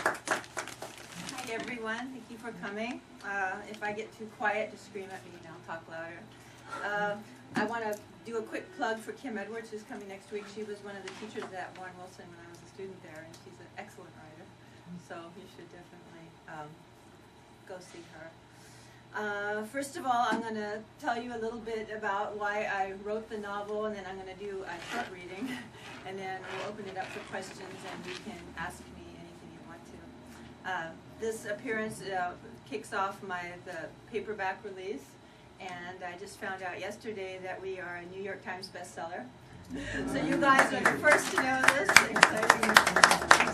Hi everyone, thank you for coming. If I get too quiet, just scream at me and I'll talk louder. I want to do a quick plug for Kim Edwards, who's coming next week. She was one of the teachers at Warren Wilson when I was a student there, and she's an excellent writer. So you should definitely go see her. First of all, I'm going to tell you a little bit about why I wrote the novel, and then I'm going to do a short reading, and then we'll open it up for questions, and you can ask me anything you want to. This appearance kicks off the paperback release, and I just found out yesterday that we are a New York Times bestseller. So you guys are the first to know this. Exciting.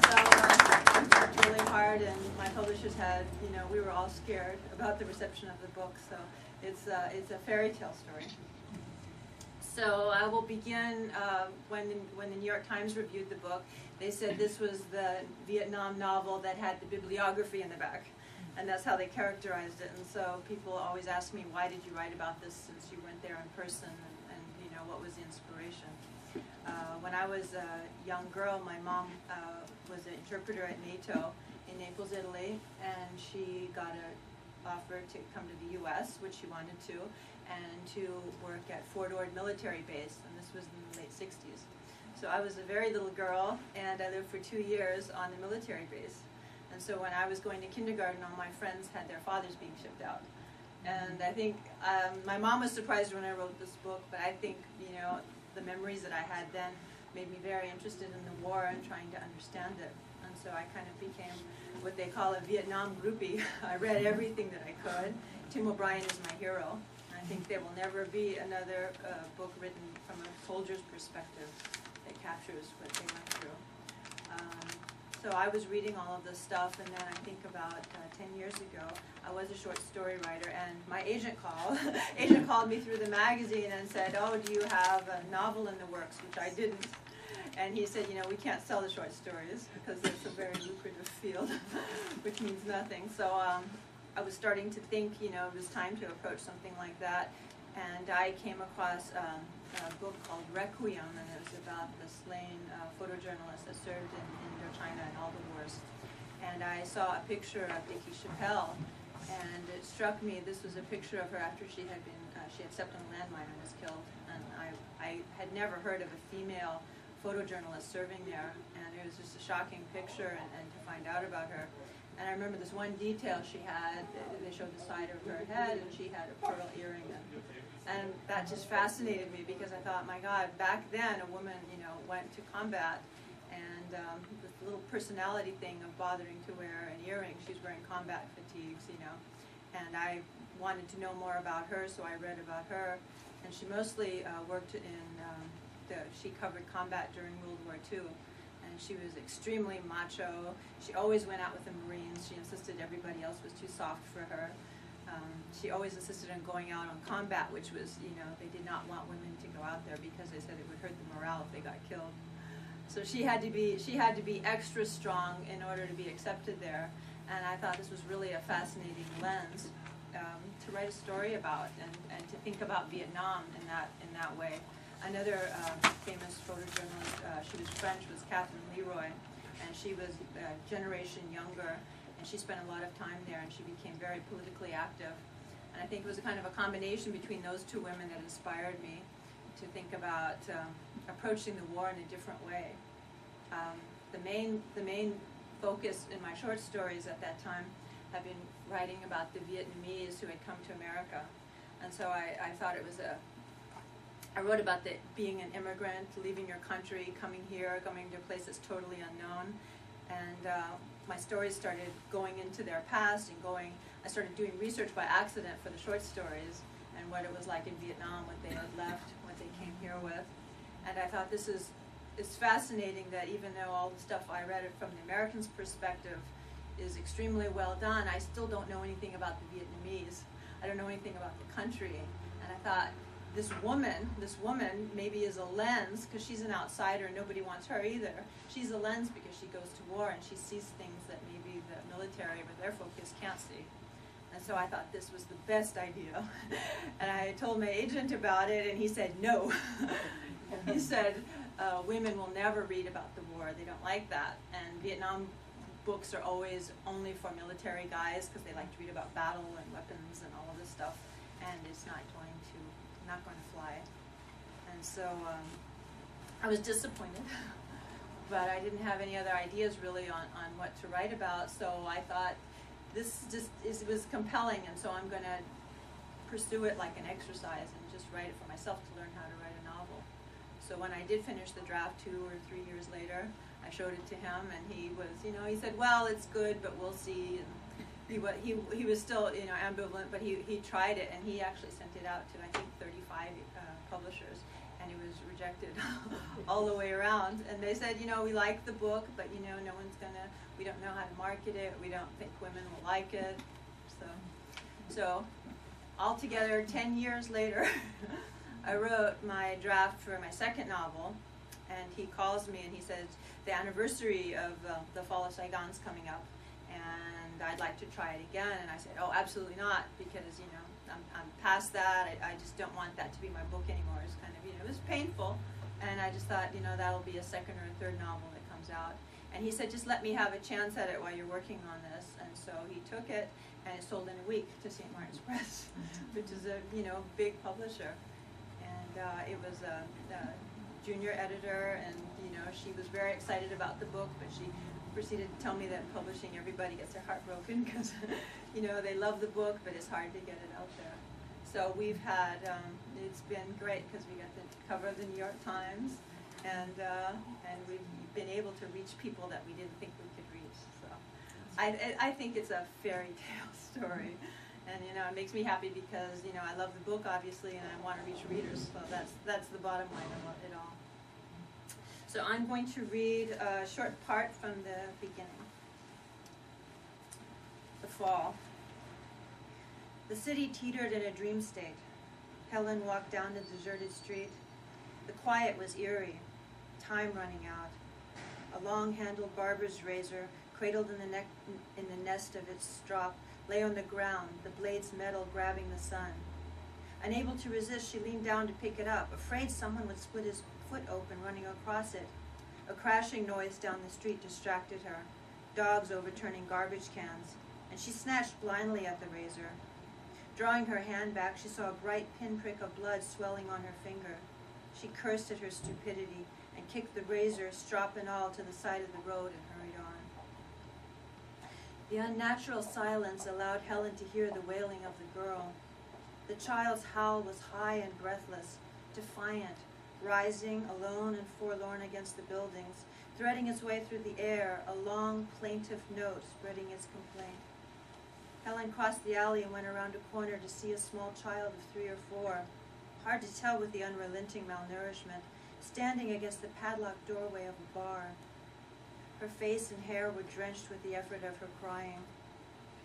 So we worked really hard, and my publishers had, we were all scared about the reception of the book. So it's a fairy tale story. So I will begin when the New York Times reviewed the book. They said this was the Vietnam novel that had the bibliography in the back. And that's how they characterized it. And so people always ask me, why did you write about this since you weren't there in person, and what was the inspiration? When I was a young girl, my mom was an interpreter at NATO in Naples, Italy, and she got an offer to come to the U.S., which she wanted to, and to work at Fort Ord military base, and this was in the late 60s. So I was a very little girl, and I lived for 2 years on the military base. And so when I was going to kindergarten, all my friends had their fathers being shipped out. And I think my mom was surprised when I wrote this book, but I think, the memories that I had then made me very interested in the war and trying to understand it. And so I kind of became what they call a Vietnam groupie. I read everything that I could. Tim O'Brien is my hero. And I think there will never be another book written from a soldier's perspective that captures what they went through. So I was reading all of this stuff, and then I think about 10 years ago, I was a short story writer, and my agent called me through the magazine and said, oh, do you have a novel in the works, which I didn't. And he said, we can't sell the short stories because it's a very lucrative field, which means nothing. So I was starting to think, it was time to approach something like that. And I came across a book called Requiem, and it was about the slain photojournalist that served in Indochina and all the wars. And I saw a picture of Dickie Chappelle, and it struck me, this was a picture of her after she had stepped on a landmine and was killed. And I had never heard of a female photojournalist serving there, and it was just a shocking picture, and to find out about her. And I remember this one detail she had, they showed the side of her head, and she had a pearl earring. And that just fascinated me, because I thought, my God, back then a woman, went to combat, and this little personality thing of bothering to wear an earring, she's wearing combat fatigues, and I wanted to know more about her, so I read about her. And she mostly worked she covered combat during World War II. And she was extremely macho. She always went out with the Marines. She insisted everybody else was too soft for her. She always insisted on going out on combat, which was, they did not want women to go out there because they said it would hurt the morale if they got killed. So she had to be extra strong in order to be accepted there. And I thought this was really a fascinating lens to write a story about, and to think about Vietnam in that way. Another famous photojournalist, she was French, was Catherine Leroy, and she was a generation younger, and she spent a lot of time there, and she became very politically active. And I think it was a kind of a combination between those two women that inspired me to think about approaching the war in a different way. The main focus in my short stories at that time have been writing about the Vietnamese who had come to America. And so I thought it was I wrote about being an immigrant, leaving your country, coming here, coming to a place that's totally unknown. And my stories started going into their past, and I started doing research by accident for the short stories, and what it was like in Vietnam, what they had left, what they came here with. And I thought it's fascinating that even though all the stuff I read from the Americans' perspective is extremely well done, I still don't know anything about the Vietnamese. I don't know anything about the country. And I thought, this woman maybe is a lens, because she's an outsider and nobody wants her either. She's a lens because she goes to war and she sees things that maybe the military with their focus can't see. And so I thought this was the best idea. And I told my agent about it, and he said no. He said women will never read about the war. They don't like that. And Vietnam books are always only for military guys because they like to read about battle and weapons and all of this stuff, and it's not going to fly. And so I was disappointed, but I didn't have any other ideas really on what to write about, so I thought it was compelling, and so I'm going to pursue it like an exercise and just write it for myself to learn how to write a novel. So when I did finish the draft 2 or 3 years later, I showed it to him, and he was, he said, well, it's good, but we'll see. And he was still, ambivalent, but he tried it, and he actually sent it out to, I think, 35 publishers, and it was rejected all the way around. And they said, we like the book, but, no one's gonna, we don't know how to market it, we don't think women will like it. So altogether, 10 years later, I wrote my draft for my second novel, and he calls me and he says, the anniversary of the fall of Saigon's coming up, and I'd like to try it again. And I said, oh, absolutely not, because, I'm past that. I just don't want that to be my book anymore. It's kind of, it was painful, and I just thought, that'll be a second or a third novel that comes out. And he said, just let me have a chance at it while you're working on this. And so he took it, and it sold in a week to St. Martin's Press, which is a, big publisher. And it was a junior editor, and she was very excited about the book, but she proceeded to tell me that in publishing everybody gets their heart broken because they love the book, but it's hard to get it out there. So we've had it's been great because we got the cover of the New York Times, and we've been able to reach people that we didn't think we could reach. So I think it's a fairy tale story. And it makes me happy because I love the book, obviously, and I want to reach readers. So that's the bottom line of it all. So I'm going to read a short part from the beginning. The fall. The city teetered in a dream state. Helen walked down the deserted street. The quiet was eerie. Time running out. A long-handled barber's razor, cradled in the nest of its strop, lay on the ground, the blade's metal grabbing the sun. Unable to resist, she leaned down to pick it up, afraid someone would split his foot open running across it. A crashing noise down the street distracted her, dogs overturning garbage cans, and she snatched blindly at the razor. Drawing her hand back, she saw a bright pinprick of blood swelling on her finger. She cursed at her stupidity and kicked the razor, strop and all, to the side of the road and hurried on. The unnatural silence allowed Helen to hear the wailing of the girl. The child's howl was high and breathless, defiant, rising alone and forlorn against the buildings, threading its way through the air, a long, plaintive note spreading its complaint. Helen crossed the alley and went around a corner to see a small child of 3 or 4, hard to tell with the unrelenting malnourishment, standing against the padlocked doorway of a bar. Her face and hair were drenched with the effort of her crying.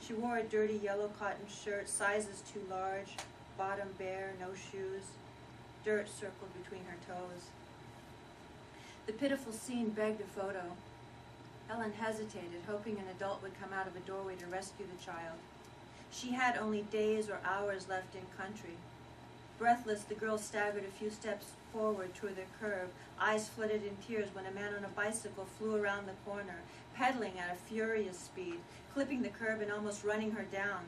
She wore a dirty yellow cotton shirt, sizes too large, bottom bare, no shoes. Dirt circled between her toes. The pitiful scene begged a photo. Helen hesitated, hoping an adult would come out of a doorway to rescue the child. She had only days or hours left in country. Breathless, the girl staggered a few steps forward toward the curb, eyes flooded in tears when a man on a bicycle flew around the corner, pedaling at a furious speed, clipping the curb and almost running her down.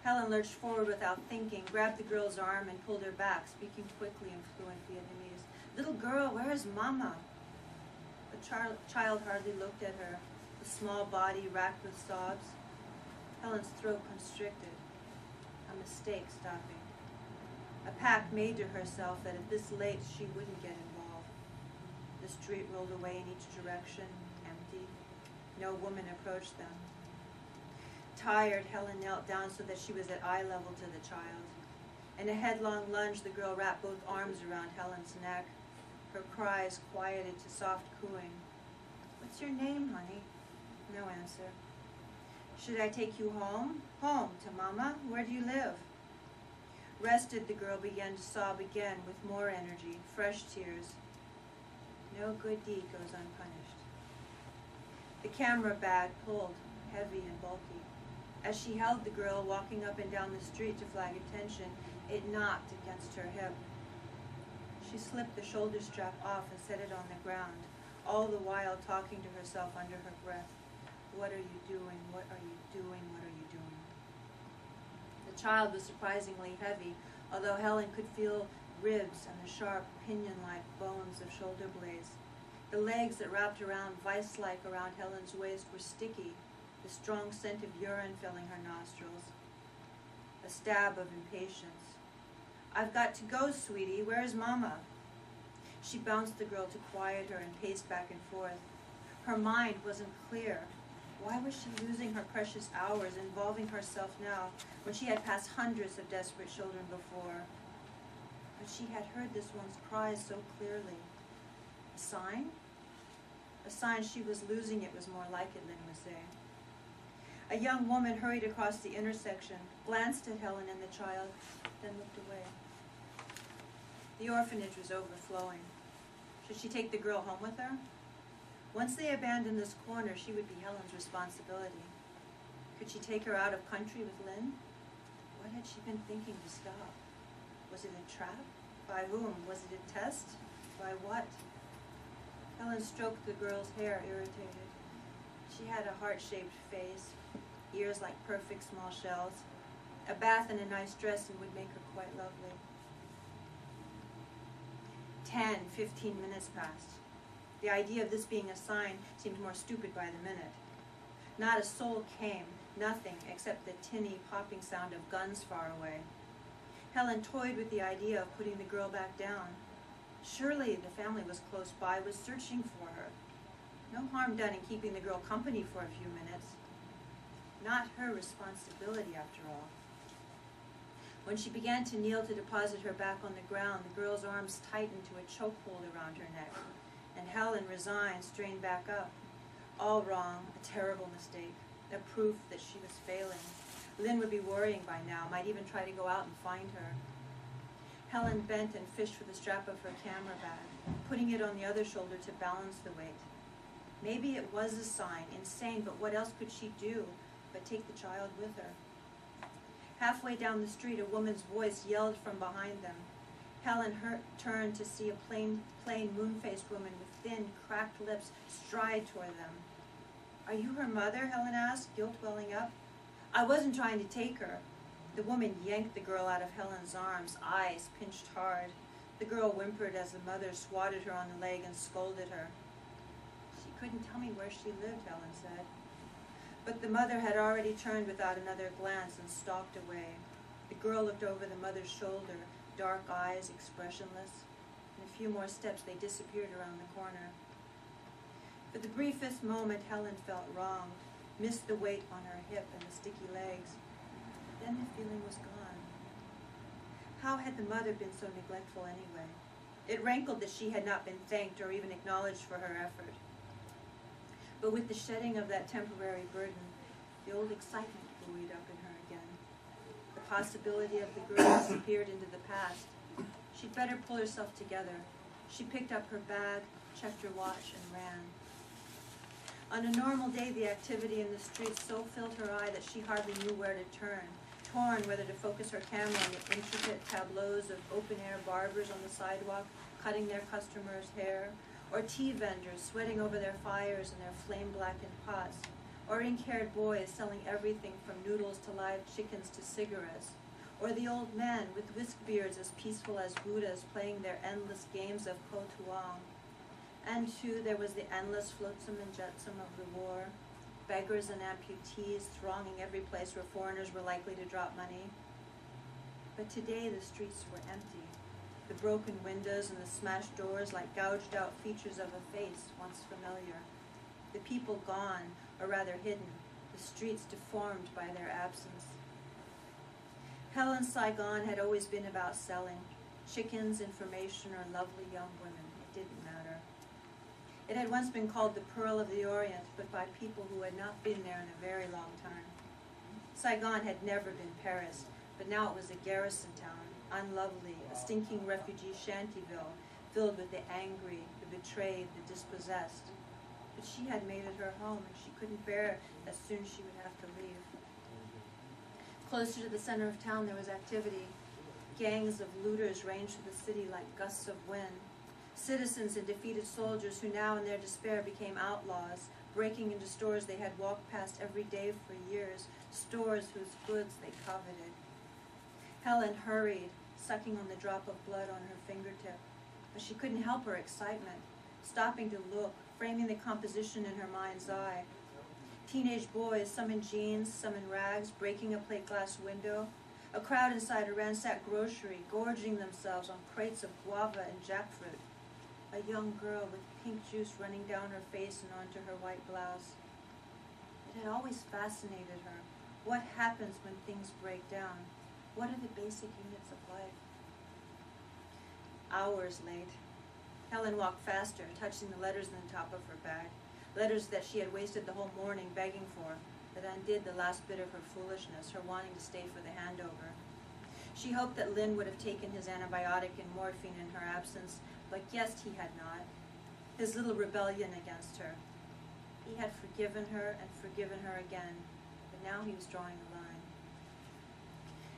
Helen lurched forward without thinking, grabbed the girl's arm and pulled her back, speaking quickly in fluent Vietnamese. "Little girl, where is Mama?" The child hardly looked at her, the small body racked with sobs. Helen's throat constricted. A mistake stopping. A pact made to herself that at this late she wouldn't get involved. The street rolled away in each direction, empty. No woman approached them. Tired, Helen knelt down so that she was at eye level to the child. In a headlong lunge, the girl wrapped both arms around Helen's neck. Her cries quieted to soft cooing. "What's your name, honey?" No answer. "Should I take you home?" "Home, to Mama? Where do you live?" Rested, the girl began to sob again with more energy, fresh tears. No good deed goes unpunished. The camera bag pulled, heavy and bulky. As she held the girl walking up and down the street to flag attention, it knocked against her hip. She slipped the shoulder strap off and set it on the ground, all the while talking to herself under her breath. What are you doing? What are you doing? What are you doing? The child was surprisingly heavy, although Helen could feel ribs and the sharp, pinion-like bones of shoulder blades. The legs that wrapped around vice-like around Helen's waist were sticky, the strong scent of urine filling her nostrils. A stab of impatience. I've got to go, sweetie. Where's Mama? She bounced the girl to quiet her and paced back and forth. Her mind wasn't clear. Why was she losing her precious hours involving herself now when she had passed hundreds of desperate children before? But she had heard this one's cries so clearly. A sign? A sign she was losing it was more like it, Linh was saying. A young woman hurried across the intersection, glanced at Helen and the child, then looked away. The orphanage was overflowing. Should she take the girl home with her? Once they abandoned this corner, she would be Helen's responsibility. Could she take her out of country with Linh? What had she been thinking to stop? Was it a trap? By whom? Was it a test? By what? Helen stroked the girl's hair, irritated. She had a heart-shaped face, ears like perfect small shells. A bath and a nice dressing would make her quite lovely. 15 minutes passed. The idea of this being a sign seemed more stupid by the minute. Not a soul came, nothing except the tinny popping sound of guns far away. Helen toyed with the idea of putting the girl back down. Surely the family was close by, was searching for her. No harm done in keeping the girl company for a few minutes. Not her responsibility, after all. When she began to kneel to deposit her back on the ground, the girl's arms tightened to a chokehold around her neck, and Helen, resigned, strained back up. All wrong, a terrible mistake, a proof that she was failing. Linh would be worrying by now, might even try to go out and find her. Helen bent and fished for the strap of her camera bag, putting it on the other shoulder to balance the weight. Maybe it was a sign, insane, but what else could she do but take the child with her? Halfway down the street, a woman's voice yelled from behind them. Helen turned to see a plain moon-faced woman with thin, cracked lips stride toward them. "Are you her mother?" Helen asked, guilt welling up. "I wasn't trying to take her." The woman yanked the girl out of Helen's arms, eyes pinched hard. The girl whimpered as the mother swatted her on the leg and scolded her. "She couldn't tell me where she lived," Helen said. But the mother had already turned without another glance and stalked away. The girl looked over the mother's shoulder, dark eyes expressionless. In a few more steps, they disappeared around the corner. For the briefest moment, Helen felt wronged, missed the weight on her hip and the sticky legs. Then the feeling was gone. How had the mother been so neglectful anyway? It rankled that she had not been thanked or even acknowledged for her effort. But with the shedding of that temporary burden, the old excitement buoyed up in her again. The possibility of the girl disappeared into the past. She'd better pull herself together. She picked up her bag, checked her watch, and ran. On a normal day, the activity in the streets so filled her eye that she hardly knew where to turn, torn whether to focus her camera on the intricate tableaus of open-air barbers on the sidewalk, cutting their customers' hair, or tea vendors sweating over their fires and their flame-blackened pots, or ink-haired boys selling everything from noodles to live chickens to cigarettes, or the old men with whisk beards as peaceful as Buddhas playing their endless games of ko tuang. And too, there was the endless flotsam and jetsam of the war, beggars and amputees thronging every place where foreigners were likely to drop money. But today the streets were empty. The broken windows and the smashed doors like gouged-out features of a face once familiar. The people gone, or rather hidden, the streets deformed by their absence. Helen's Saigon had always been about selling. Chickens, information, or lovely young women. It didn't matter. It had once been called the Pearl of the Orient, but by people who had not been there in a very long time. Saigon had never been Paris, but now it was a garrison town, unlovely, a stinking refugee shantyville, filled with the angry, the betrayed, the dispossessed. But she had made it her home, and she couldn't bear that soon she would have to leave. Closer to the center of town, there was activity. Gangs of looters ranged through the city like gusts of wind. Citizens and defeated soldiers who now in their despair became outlaws, breaking into stores they had walked past every day for years, stores whose goods they coveted. Helen hurried, sucking on the drop of blood on her fingertip, but she couldn't help her excitement, stopping to look, framing the composition in her mind's eye. Teenage boys, some in jeans, some in rags, breaking a plate glass window. A crowd inside a ransacked grocery, gorging themselves on crates of guava and jackfruit. A young girl with pink juice running down her face and onto her white blouse. It had always fascinated her. What happens when things break down? What are the basic units of life? Hours late. Helen walked faster, touching the letters in the top of her bag. Letters that she had wasted the whole morning begging for, that undid the last bit of her foolishness, her wanting to stay for the handover. She hoped that Lynn would have taken his antibiotic and morphine in her absence, but guessed he had not. His little rebellion against her. He had forgiven her and forgiven her again, but now he was drawing a line.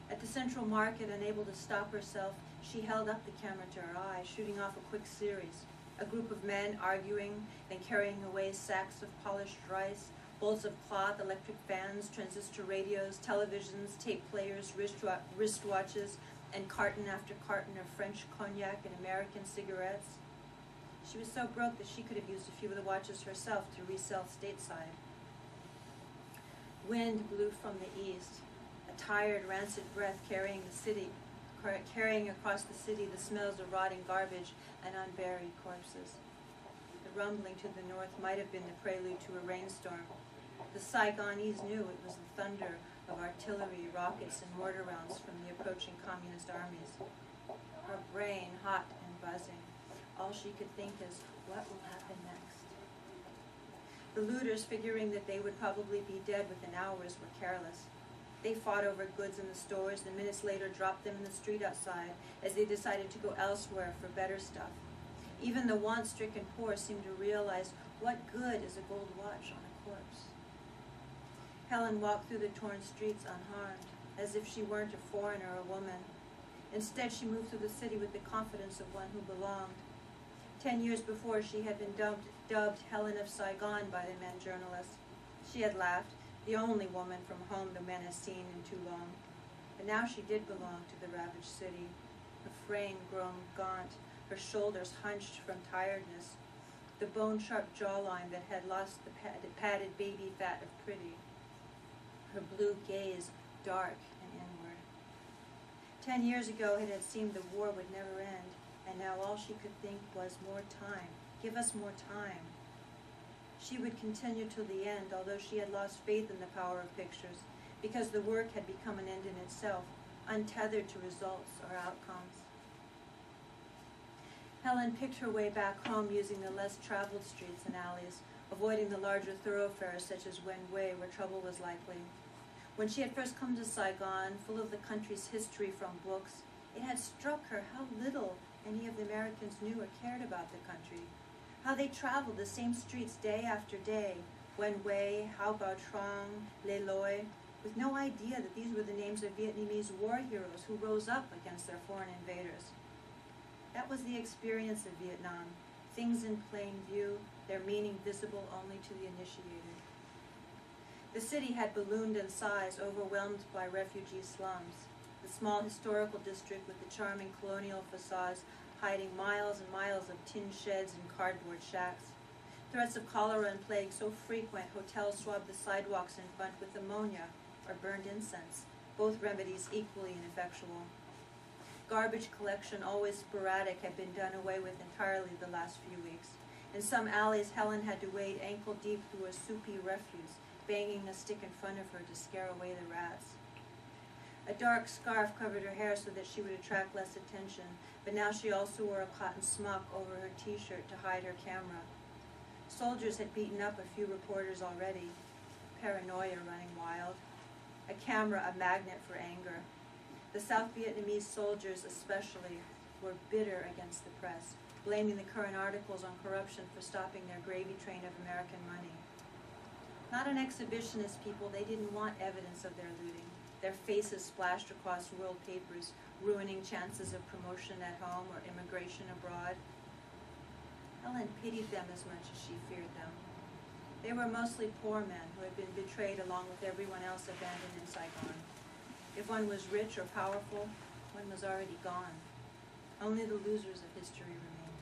At the Central Market, unable to stop herself, she held up the camera to her eye, shooting off a quick series. A group of men arguing, then carrying away sacks of polished rice, bowls of cloth, electric fans, transistor radios, televisions, tape players, wristwatches, and carton after carton of French cognac and American cigarettes. She was so broke that she could have used a few of the watches herself to resell stateside. Wind blew from the east, a tired, rancid breath carrying across the city the smells of rotting garbage and unburied corpses. The rumbling to the north might have been the prelude to a rainstorm. The Saigonese knew it was the thunder of artillery, rockets, and mortar rounds from the approaching communist armies. Her brain hot and buzzing. All she could think is, what will happen next? The looters, figuring that they would probably be dead within hours, were careless. They fought over goods in the stores and minutes later dropped them in the street outside as they decided to go elsewhere for better stuff. Even the want-stricken poor seemed to realize what good is a gold watch on a corpse. Helen walked through the torn streets unharmed, as if she weren't a foreigner or a woman. Instead, she moved through the city with the confidence of one who belonged. 10 years before, she had been dubbed Helen of Saigon by the men journalists. She had laughed, the only woman from home the men had seen in too long. But now she did belong to the ravaged city, her frame grown gaunt, her shoulders hunched from tiredness, the bone-sharp jawline that had lost the padded baby fat of pretty, her blue gaze dark and inward. 10 years ago it had seemed the war would never end, and now all she could think was more time. Give us more time. She would continue till the end, although she had lost faith in the power of pictures, because the work had become an end in itself, untethered to results or outcomes. Helen picked her way back home using the less traveled streets and alleys, avoiding the larger thoroughfares such as Wen Wei, where trouble was likely. When she had first come to Saigon, full of the country's history from books, it had struck her how little any of the Americans knew or cared about the country. How they traveled the same streets day after day, Wen Wei, Hao Bao Trong, Le Loi, with no idea that these were the names of Vietnamese war heroes who rose up against their foreign invaders. That was the experience of Vietnam, things in plain view, their meaning visible only to the initiated. The city had ballooned in size, overwhelmed by refugee slums. The small historical district with the charming colonial facades hiding miles and miles of tin sheds and cardboard shacks. Threats of cholera and plague so frequent, hotels swabbed the sidewalks in front with ammonia or burned incense, both remedies equally ineffectual. Garbage collection, always sporadic, had been done away with entirely the last few weeks. In some alleys, Helen had to wade ankle-deep through a soupy refuse, banging a stick in front of her to scare away the rats. A dark scarf covered her hair so that she would attract less attention, but now she also wore a cotton smock over her t-shirt to hide her camera. Soldiers had beaten up a few reporters already, paranoia running wild. A camera, a magnet for anger. The South Vietnamese soldiers especially were bitter against the press, blaming the current articles on corruption for stopping their gravy train of American money. Not an exhibitionist people, they didn't want evidence of their looting, their faces splashed across world papers, ruining chances of promotion at home or immigration abroad. Helen pitied them as much as she feared them. They were mostly poor men who had been betrayed along with everyone else abandoned in Saigon. If one was rich or powerful, one was already gone. Only the losers of history remained.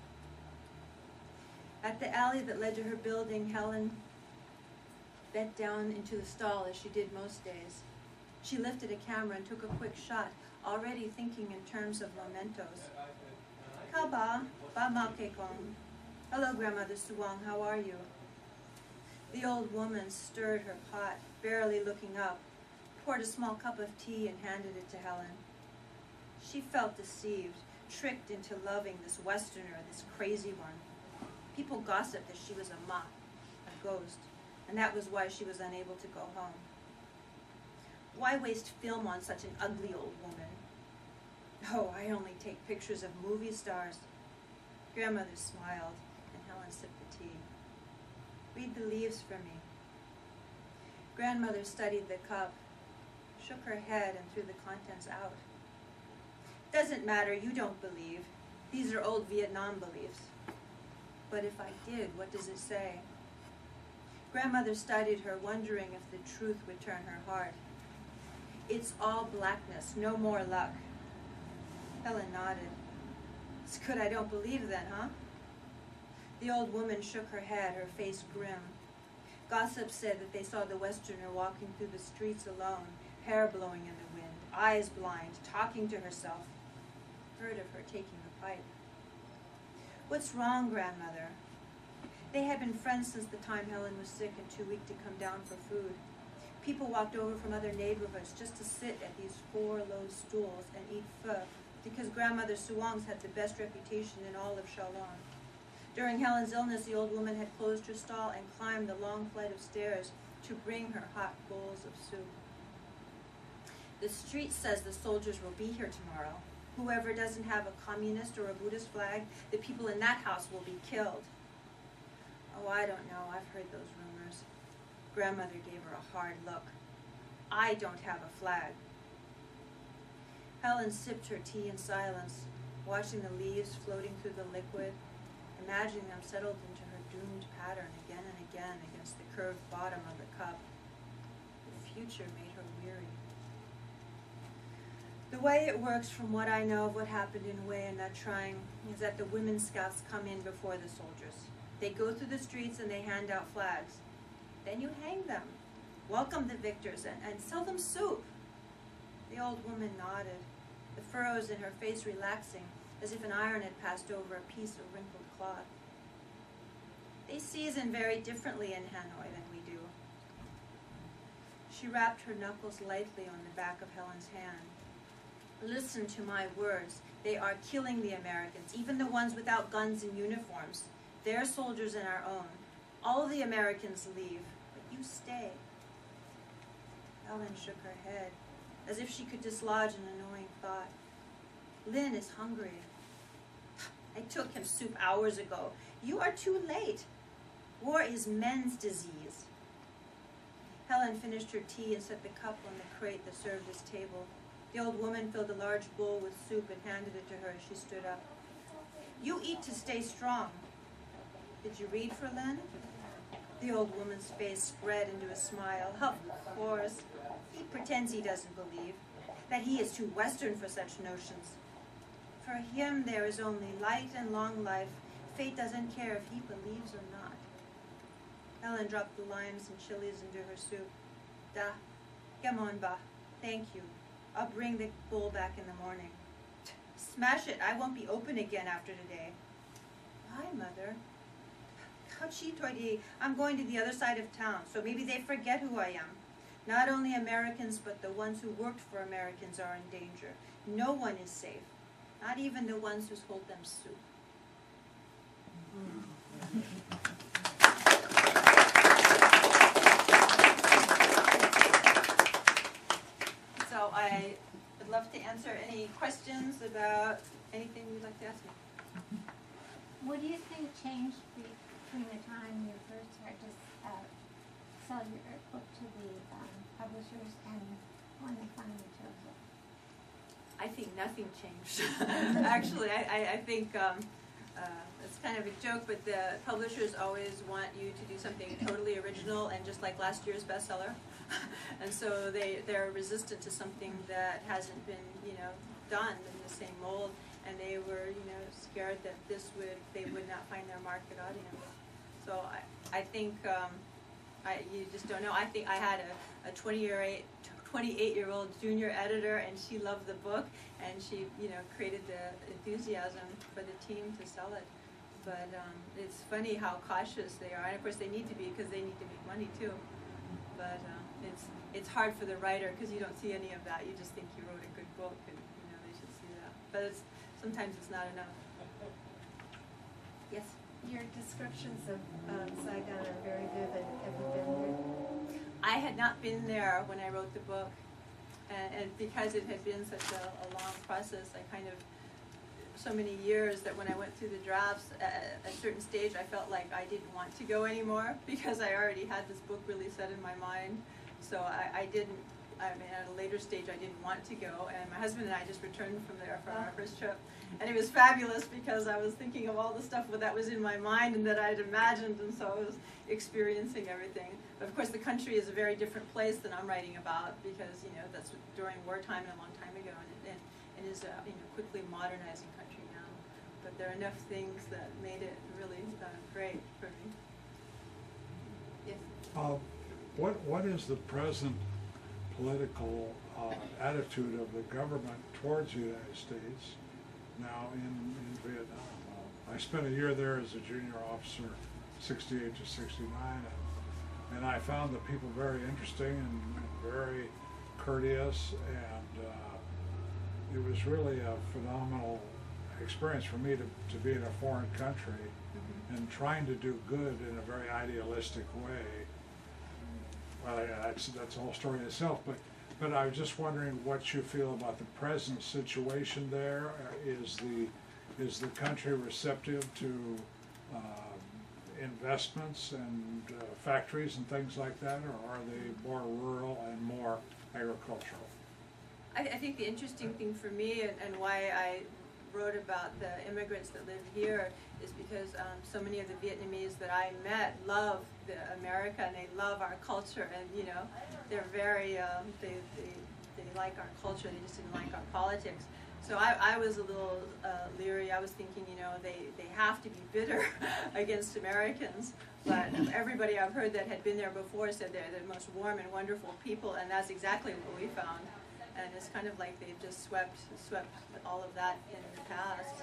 At the alley that led to her building, Helen bent down into the stall as she did most days. She lifted a camera and took a quick shot, already thinking in terms of mementos. Kaba, ba ma kekong. Hello, Grandmother Suwang, how are you? The old woman stirred her pot, barely looking up, poured a small cup of tea and handed it to Helen. She felt deceived, tricked into loving this Westerner, this crazy one. People gossiped that she was a ma, a ghost, and that was why she was unable to go home. Why waste film on such an ugly old woman? Oh, I only take pictures of movie stars. Grandmother smiled, and Helen sipped the tea. Read the leaves for me. Grandmother studied the cup, shook her head, and threw the contents out. Doesn't matter, you don't believe. These are old Vietnam beliefs. But if I did, what does it say? Grandmother studied her, wondering if the truth would turn her heart. It's all blackness, no more luck. Helen nodded. It's good I don't believe then, huh? The old woman shook her head, her face grim. Gossip said that they saw the Westerner walking through the streets alone, hair blowing in the wind, eyes blind, talking to herself. Heard of her taking a pipe. What's wrong, Grandmother? They had been friends since the time Helen was sick and too weak to come down for food. People walked over from other neighborhoods just to sit at these 4 low stools and eat pho, because Grandmother Suwang's had the best reputation in all of Shalon. During Helen's illness, the old woman had closed her stall and climbed the long flight of stairs to bring her hot bowls of soup. The street says the soldiers will be here tomorrow. Whoever doesn't have a communist or a Buddhist flag, the people in that house will be killed. Oh, I don't know. I've heard those rumors. Grandmother gave her a hard look. I don't have a flag. Helen sipped her tea in silence, watching the leaves floating through the liquid, imagining them settled into her doomed pattern again and again against the curved bottom of the cup. The future made her weary. The way it works, from what I know of what happened in Hue and Nha Trang, is that the women scouts come in before the soldiers. They go through the streets and they hand out flags. Then you hang them, welcome the victors, and sell them soup. The old woman nodded, the furrows in her face relaxing, as if an iron had passed over a piece of wrinkled cloth. They season very differently in Hanoi than we do. She rapped her knuckles lightly on the back of Helen's hand. Listen to my words. They are killing the Americans, even the ones without guns and uniforms. Their soldiers and our own. All the Americans leave, but you stay. Helen shook her head, as if she could dislodge an annoying thought. Linh is hungry. I took him soup hours ago. You are too late. War is men's disease. Helen finished her tea and set the cup on the crate that served as table. The old woman filled a large bowl with soup and handed it to her as she stood up. You eat to stay strong. Did you read for Linh? The old woman's face spread into a smile. Of course. He pretends he doesn't believe, that he is too Western for such notions. For him there is only light and long life. Fate doesn't care if he believes or not. Helen dropped the limes and chilies into her soup. Da, come on, ba. Thank you. I'll bring the bowl back in the morning. Smash it. I won't be open again after today. Why, Mother? I'm going to the other side of town, so maybe they forget who I am. Not only Americans, but the ones who worked for Americans are in danger. No one is safe. Not even the ones who sold them soup. So I would love to answer any questions about anything you'd like to ask me. What do you think changed between the time you first started to sell your book to the publishers and when they finally chose it? I think nothing changed. Actually, I think it's kind of a joke, but the publishers always want you to do something totally original and just like last year's bestseller. And so they're resistant to something that hasn't been, done in the same mold. And they were, scared that they would not find their market audience. So I think you just don't know. I think I had a 28-year-old junior editor, and she loved the book, and she, created the enthusiasm for the team to sell it. But it's funny how cautious they are, and of course they need to be because they need to make money too. But it's hard for the writer because you don't see any of that. You just think you wrote a good book, and they should see that. But sometimes it's not enough. Yes. Your descriptions of Saigon are very vivid. Have you been there? I had not been there when I wrote the book, and because it had been such a long process, I kind of, so many years that when I went through the drafts, at a certain stage I felt like I didn't want to go anymore because I already had this book really set in my mind. So I didn't, at a later stage I didn't want to go, and my husband and I just returned from there for our first trip. And it was fabulous because I was thinking of all the stuff that was in my mind and that I'd imagined, and so I was experiencing everything. But of course the country is a very different place than I'm writing about because, that's during wartime and a long time ago, and it is a quickly modernizing country now. But there are enough things that made it really great for me. Yes? What is the present political attitude of the government towards the United States now in Vietnam? I spent a year there as a junior officer, 68 to 69, and I found the people very interesting and very courteous, and it was really a phenomenal experience for me to be in a foreign country and trying to do good in a very idealistic way. Well, that's a whole story in itself, but I was just wondering what you feel about the present situation there. Is the country receptive to investments and factories and things like that, or are they more rural and more agricultural? I think the interesting thing for me and why I wrote about the immigrants that live here is because so many of the Vietnamese that I met love America, and they love our culture, and they're very they like our culture. They just didn't like our politics. So I was a little leery. I was thinking, they have to be bitter against Americans. But everybody I've heard that had been there before said they're the most warm and wonderful people, and that's exactly what we found. And it's kind of like they've just swept all of that in the past.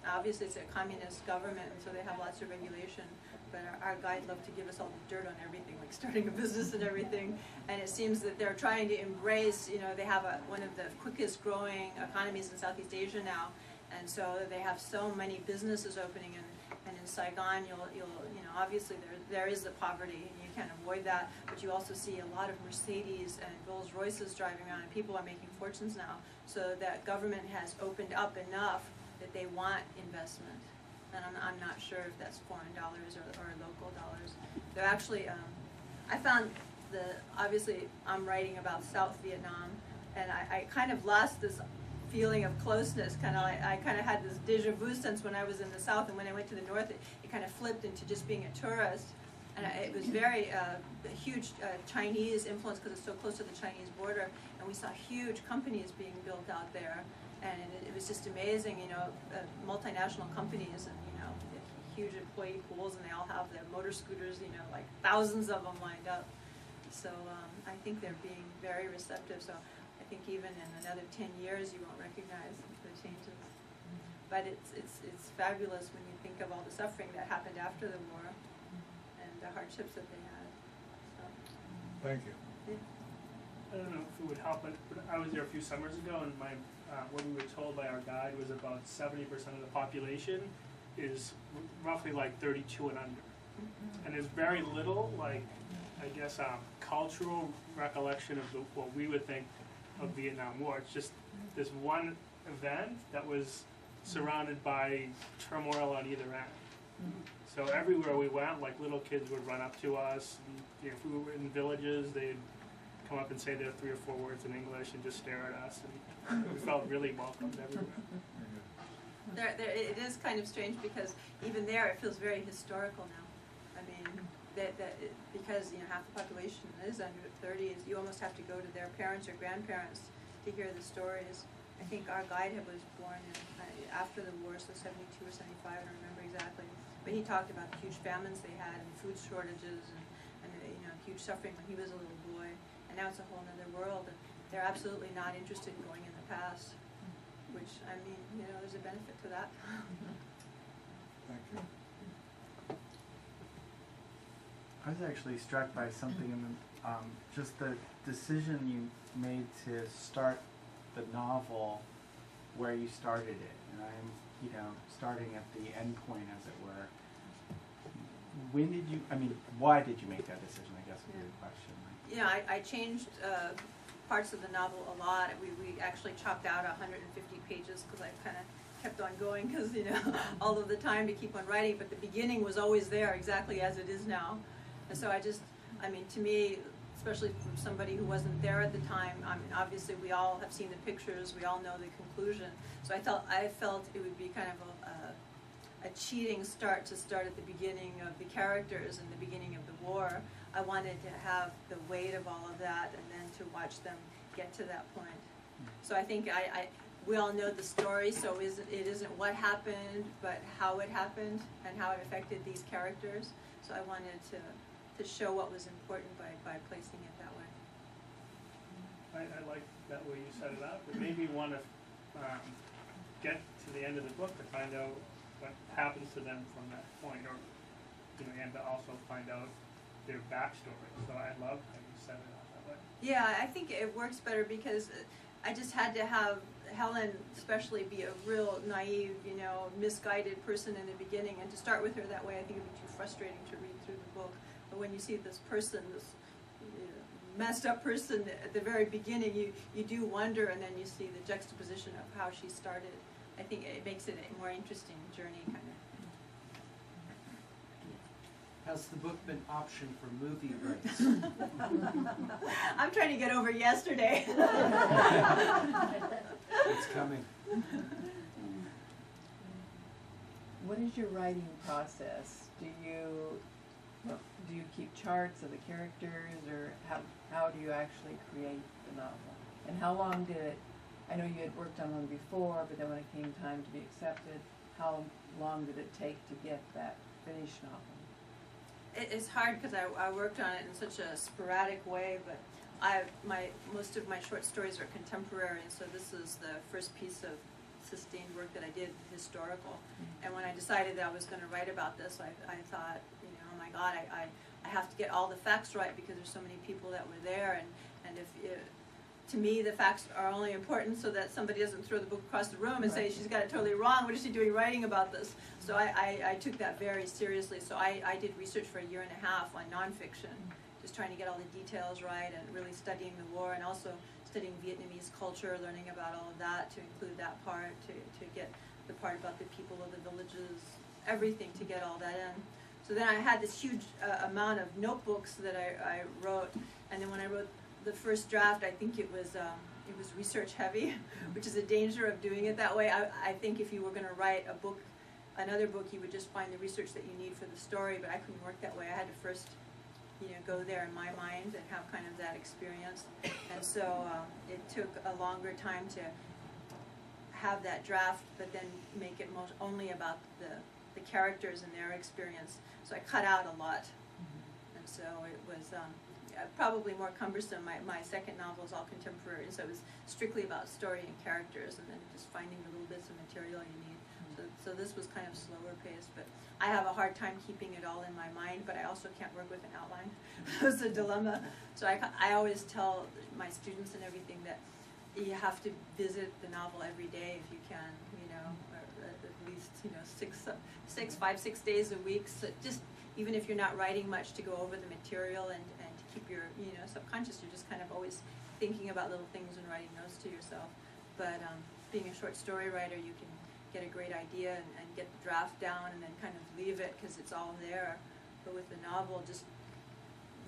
Obviously, it's a communist government, and so they have lots of regulation. But our guide loved to give us all the dirt on everything, like starting a business and everything. And it seems that they're trying to embrace, they have one of the quickest growing economies in Southeast Asia now. And so they have so many businesses opening, and in Saigon, you'll obviously there is the poverty, and you can't avoid that. But you also see a lot of Mercedes and Rolls Royces driving around, and people are making fortunes now. So that government has opened up enough that they want investment. And I'm not sure if that's foreign dollars or local dollars. They're actually, I found obviously I'm writing about South Vietnam, and I kind of lost this feeling of closeness. I kind of had this deja vu sense when I was in the South, and when I went to the North, it kind of flipped into just being a tourist. And it was very huge Chinese influence because it's so close to the Chinese border, and we saw huge companies being built out there. And it was just amazing, multinational companies, and huge employee pools, and they all have their motor scooters, like thousands of them lined up. So I think they're being very receptive. So I think even in another 10 years, you won't recognize the changes. But it's fabulous when you think of all the suffering that happened after the war and the hardships that they had. So. Thank you. Yeah. I don't know if it would help, but I was there a few summers ago, and what we were told by our guide was about 70% of the population is roughly like 32 and under. And there's very little, cultural recollection of what we would think of Vietnam War. It's just this one event that was surrounded by turmoil on either end. So everywhere we went, little kids would run up to us. And, if we were in villages, they'd come up and say their 3 or 4 words in English and just stare at us. And we felt really welcomed everywhere. It is kind of strange because even there it feels very historical now. I mean, because half the population is under 30, you almost have to go to their parents or grandparents to hear the stories. I think our guide was born after the war, so 72 or 75, I don't remember exactly. But he talked about the huge famines they had and food shortages and huge suffering when he was a little boy. And now it's a whole other world. And they're absolutely not interested in going in the past, which, I mean, there's a benefit to that. Thank you. I was actually struck by something in the, just the decision you made to start the novel where you started it, and I'm, starting at the end point, as it were. When did you? I mean, why did you make that decision? I guess would be the question. I changed parts of the novel a lot. We actually chopped out 150 pages because I kind of kept on going because all of the time to keep on writing. But the beginning was always there, exactly as it is now. And so to me, especially from somebody who wasn't there at the time, obviously we all have seen the pictures, we all know the conclusion. So I felt it would be kind of a cheating start to start at the beginning of the characters and the beginning of the war. I wanted to have the weight of all of that and then to watch them get to that point. So I think we all know the story, so it isn't what happened, but how it happened and how it affected these characters. So I wanted to show what was important by placing it that way. I like that way you set it up. It made me want to get to the end of the book to find out what happens to them from that point, or and to also find out their backstory. So I love how you set it up that way. Yeah, I think it works better because I just had to have Helen especially be a real naive, misguided person in the beginning, and to start with her that way I think it would be too frustrating to read through the book. But when you see this person, this messed up person at the very beginning, you do wonder, and then you see the juxtaposition of how she started. I think it makes it a more interesting journey, kind of. Has the book been optioned for movie rights? I'm trying to get over yesterday. It's coming. What is your writing process? Do you keep charts of the characters, or how do you actually create the novel? And how long did it? I know you had worked on one before, but then when it came time to be accepted, how long did it take to get that finished novel? It's hard because I worked on it in such a sporadic way, but most of my short stories are contemporary, and so this is the first piece of sustained work that I did, historical. And when I decided that I was going to write about this, I thought, oh my God, I have to get all the facts right because there's so many people that were there, and to me, the facts are only important so that somebody doesn't throw the book across the room and say she's got it totally wrong. What is she doing writing about this? So I took that very seriously. So I did research for 1.5 years on nonfiction, just trying to get all the details right and really studying the war, and also studying Vietnamese culture, learning about all of that, to include that part, to get the part about the people of the villages, everything, to get all that in. So then I had this huge amount of notebooks that I wrote, and then when I wrote the first draft, I think it was research heavy, which is a danger of doing it that way. I think if you were going to write another book, you would just find the research that you need for the story, but I couldn't work that way. I had to first, go there in my mind and have kind of that experience. And so it took a longer time to have that draft, but then make it only about the characters and their experience. So I cut out a lot, and so it was probably more cumbersome. My second novel is all contemporary, so it was strictly about story and characters, and then just finding the little bits of material you need. So this was kind of slower paced, but I have a hard time keeping it all in my mind, but I also can't work with an outline. It's a dilemma. So I always tell my students and everything that you have to visit the novel every day if you can, or at least 5-6 days a week. So just even if you're not writing much, to go over the material and to keep your subconscious, you're just kind of always thinking about little things and writing notes to yourself. But being a short story writer, you can get a great idea and get the draft down and then kind of leave it because it's all there. But with the novel, just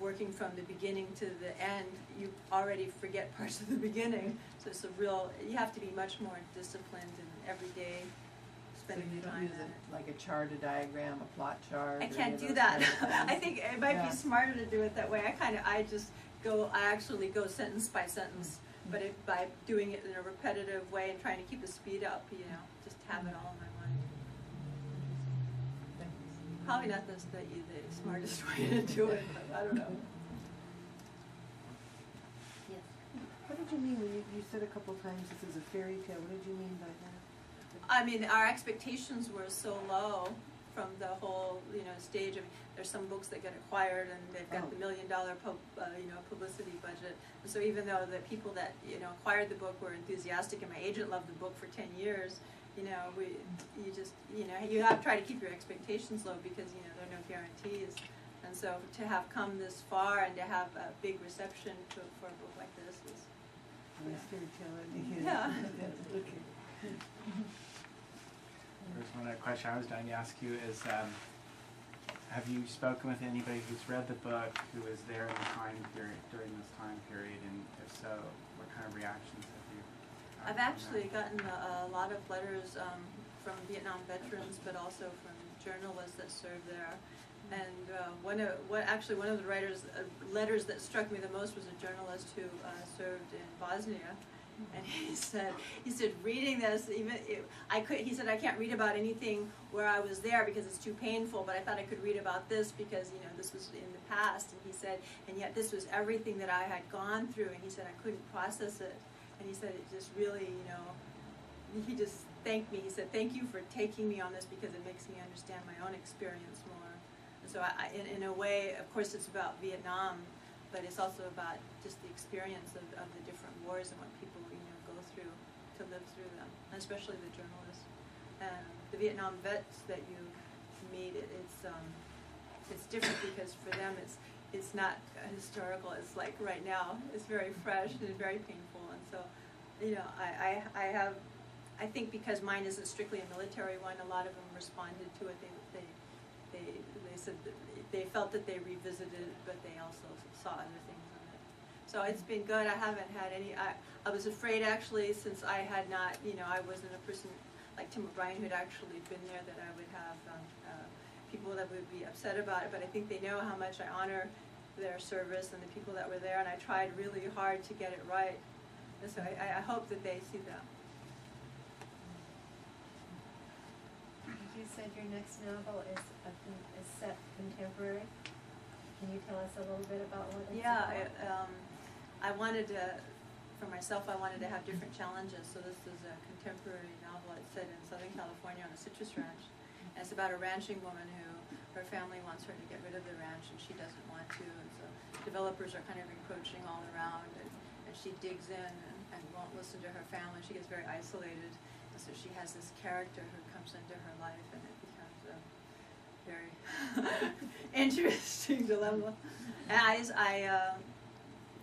working from the beginning to the end, you already forget parts of the beginning. So it's you have to be much more disciplined and everyday spending you the don't time use at it. like a chart, a diagram, a plot chart? I or can't any of do those that. kind of I things? think it might Yeah. be smarter to do it that way. I actually go sentence by sentence, but by doing it in a repetitive way and trying to keep the speed up, just have it all in my mind. Probably not the smartest way to do it, but I don't know. Yes. What did you mean when you said a couple times this is a fairy tale? What did you mean by that? I mean, our expectations were so low from the whole, stage. I mean, there's some books that get acquired and they've got the $1 million publicity budget. And so even though the people that, acquired the book were enthusiastic and my agent loved the book for 10 years, you have to try to keep your expectations low because, there are no guarantees. And so to have come this far and to have a big reception for a book like this is, Nice fairy tale. Yeah. Okay. There's one other question I was dying to ask you is, have you spoken with anybody who's read the book, who was there in the time period, during this time period, and if so, what kind of reactions have you gotten I've from actually that? gotten a lot of letters from Vietnam veterans, but also from journalists that served there. And one of the letters that struck me the most was a journalist who served in Bosnia. And he said, reading this, he said, I can't read about anything where I was there because it's too painful, but I thought I could read about this because, this was in the past. And he said, and yet this was everything that I had gone through. And he said, I couldn't process it. And he said, it just really, he just thanked me. He said, thank you for taking me on this because it makes me understand my own experience more. And so in a way, of course, it's about Vietnam, but it's also about just the experience of the different wars and what people, go through to live through them, and especially the journalists. And the Vietnam vets that you meet, it's different because for them it's not historical. It's like right now. It's very fresh and very painful. And so, I think because mine isn't strictly a military one, a lot of them responded to it. They said that they felt that they revisited it, but they also saw other things on it. So it's been good. I haven't had any. I was afraid actually, since I had not, I wasn't a person like Tim O'Brien who had actually been there, that I would have people that would be upset about it. But I think they know how much I honor their service and the people that were there, and I tried really hard to get it right. And so I hope that they see that. You said your next novel is set contemporary. Can you tell us a little bit about what it's about? I wanted to, for myself, I wanted to have different challenges. So this is a contemporary novel. It's set in Southern California on a citrus ranch. And it's about a ranching woman who, her family wants her to get rid of the ranch and she doesn't want to. And so developers are kind of encroaching all around, and she digs in and won't listen to her family. She gets very isolated. And so she has this character who comes into her life, and it becomes a very interesting dilemma. And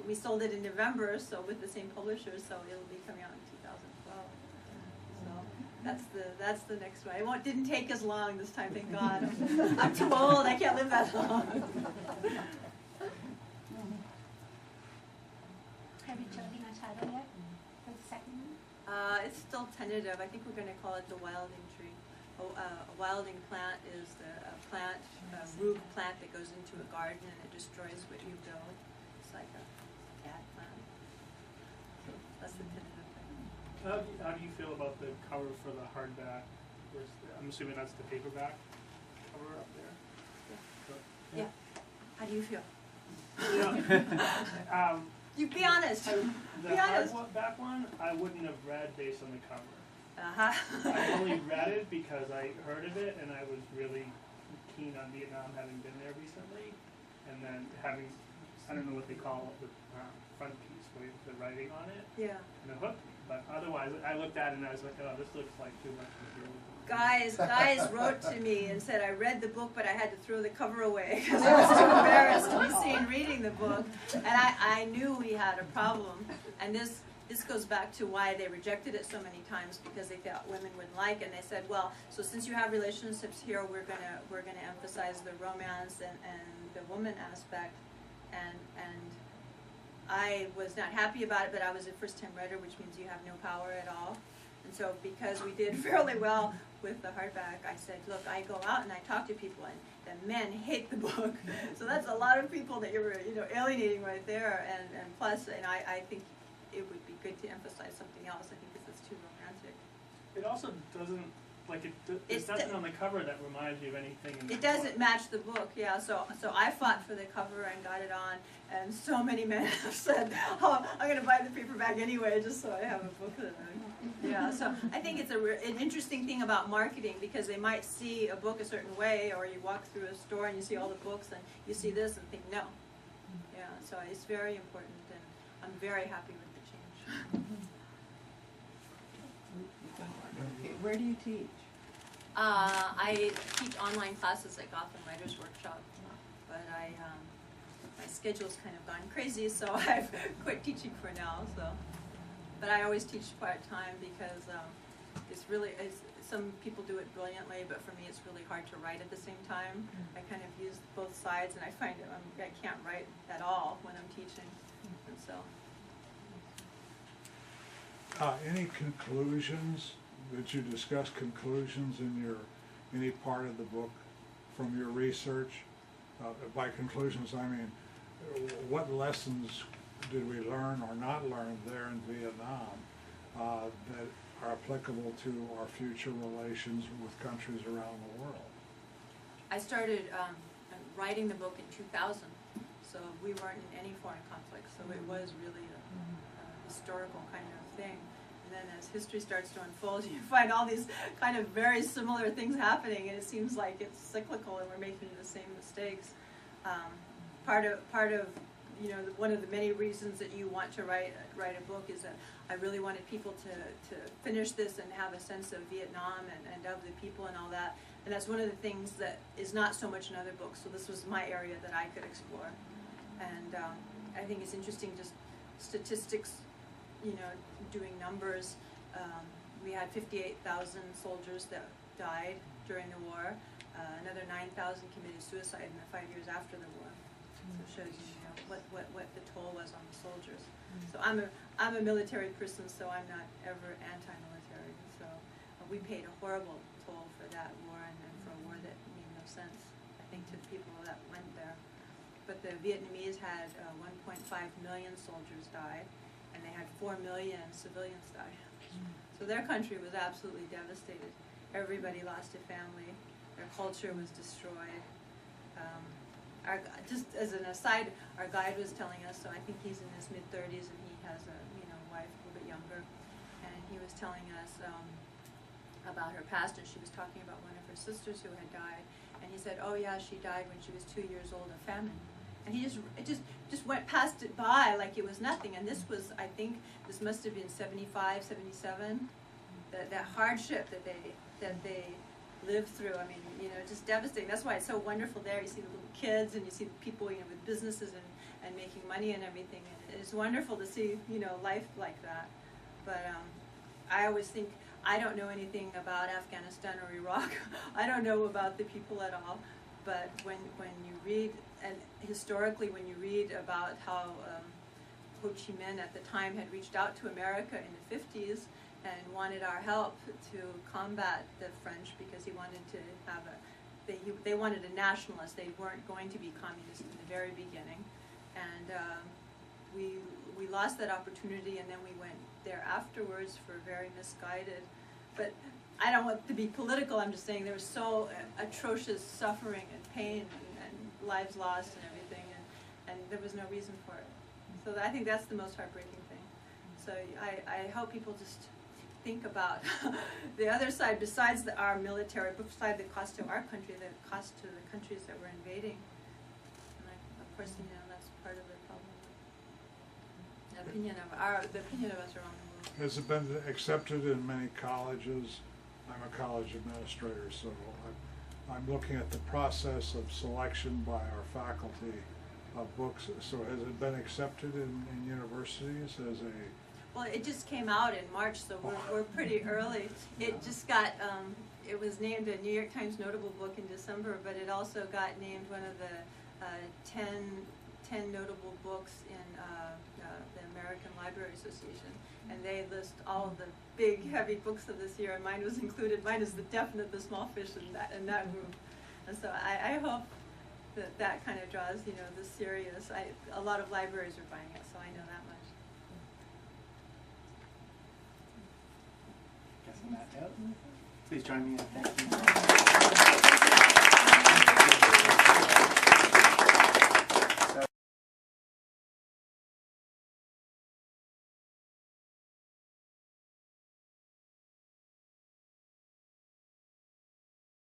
we sold it in November, so with the same publisher, so it'll be coming out in 2012. So that's the next one. Didn't take as long this time, thank God. I'm too old. I can't live that long. Have you chosen a title yet for the second one? It's still tentative. I think we're going to call it the wilding tree. A wilding plant is a root plant that goes into a garden and it destroys what you build. It's like a bad plant. So that's the tentative thing. How do you feel about the cover for the hardback? I'm assuming that's the paperback cover up there. Yeah. How do you feel? Yeah. You be honest. The Be honest. hardback one, I wouldn't have read based on the cover. Uh-huh. I only read it because I heard of it and I was really keen on Vietnam, having been there recently, and then having, I don't know what they call the front piece with the writing on it, Yeah. and it hooked me. But otherwise, I looked at it and I was like, oh, this looks like too much material. Guys wrote to me and said I read the book, but I had to throw the cover away because I was too embarrassed to be seen reading the book. And I knew we had a problem. And this goes back to why they rejected it so many times, because they thought women wouldn't like it. And they said, well, so since you have relationships here, we're gonna emphasize the romance and the woman aspect. And I was not happy about it, but I was a first-time writer, which means you have no power at all. And so because we did fairly well with the hardback, I said, look, I go out and I talk to people, and the men hate the book. So that's a lot of people that you're, alienating right there. And plus, I think it would be good to emphasize something else. I think this is too romantic. It also doesn't, there's nothing on the cover that reminds you of anything in the It doesn't match the book, yeah. So I fought for the cover and got it on, and so many men have said, "Oh, I'm going to buy the paperback anyway, just so I have a book that yeah." So I think it's an interesting thing about marketing, because they might see a book a certain way, or you walk through a store and you see all the books and you see this and think no. Yeah. So it's very important, and I'm very happy with the change. Okay, where do you teach? I teach online classes at Gotham Writers Workshop, but my schedule's kind of gone crazy, so I've quit teaching for now. But I always teach part-time because some people do it brilliantly, but for me it's really hard to write at the same time. I kind of use both sides, and I find I can't write at all when I'm teaching, and so. Any conclusions? Did you discuss conclusions in any part of the book from your research? By conclusions, I mean, what lessons did we learn or not learn there in Vietnam that are applicable to our future relations with countries around the world? I started writing the book in 2000, so we weren't in any foreign conflict, so it was really a historical kind of thing. And then as history starts to unfold, you find all these kind of very similar things happening, and it seems like it's cyclical and we're making the same mistakes. Part of one of the many reasons that you want to write a book is that I really wanted people to finish this and have a sense of Vietnam and of the people and all that. And that's one of the things that is not so much in other books, so this was my area that I could explore. And I think it's interesting, just statistics, doing numbers. We had 58,000 soldiers that died during the war. Another 9,000 committed suicide in the 5 years after the war. So it shows you what the toll was on the soldiers. So I'm a military person, so I'm not ever anti-military. So we paid a horrible toll for that war, and for a war that made no sense, I think, to the people that went there. But the Vietnamese had 1.5 million soldiers die, and they had 4 million civilians die. So their country was absolutely devastated. Everybody lost a family. Their culture was destroyed. Just as an aside, our guide was telling us, so I think he's in his mid-30s, and he has a wife a little bit younger, and he was telling us about her past, and she was talking about one of her sisters who had died, and he said, oh yeah, she died when she was 2 years old of famine. And he just went past it by like it was nothing. And this was, I think, this must have been 75, 77. That hardship that they lived through. I mean, just devastating. That's why it's so wonderful there. You see the little kids, and you see the people, with businesses and making money and everything. And it's wonderful to see, life like that. But I always think, I don't know anything about Afghanistan or Iraq. I don't know about the people at all. But when you read, and historically when you read about how Ho Chi Minh at the time had reached out to America in the 50s and wanted our help to combat the French, because he wanted to have they wanted a nationalist. They weren't going to be communist in the very beginning. And we lost that opportunity, and then we went there afterwards for very misguided. But I don't want to be political, I'm just saying there was so atrocious suffering and pain and lives lost and everything, and there was no reason for it. So I think that's the most heartbreaking thing. So I hope people just think about the other side, besides our military, besides the cost to our country, the cost to the countries that we're invading. And of course, that's part of the problem. The opinion of us around the world. Has it been accepted in many colleges? I'm a college administrator, so I'm looking at the process of selection by our faculty of books. So has it been accepted in universities as a... Well, it just came out in March, so we're pretty early. It just got, it was named a New York Times notable book in December, but it also got named one of the 10 10 notable books in the American Library Association, and they list all of the big, heavy books of this year, and mine was included. Mine is the small fish in that group. And so I hope that kind of draws, the serious. A lot of libraries are buying it, so I know that much. Guess on that note, please join me in thanking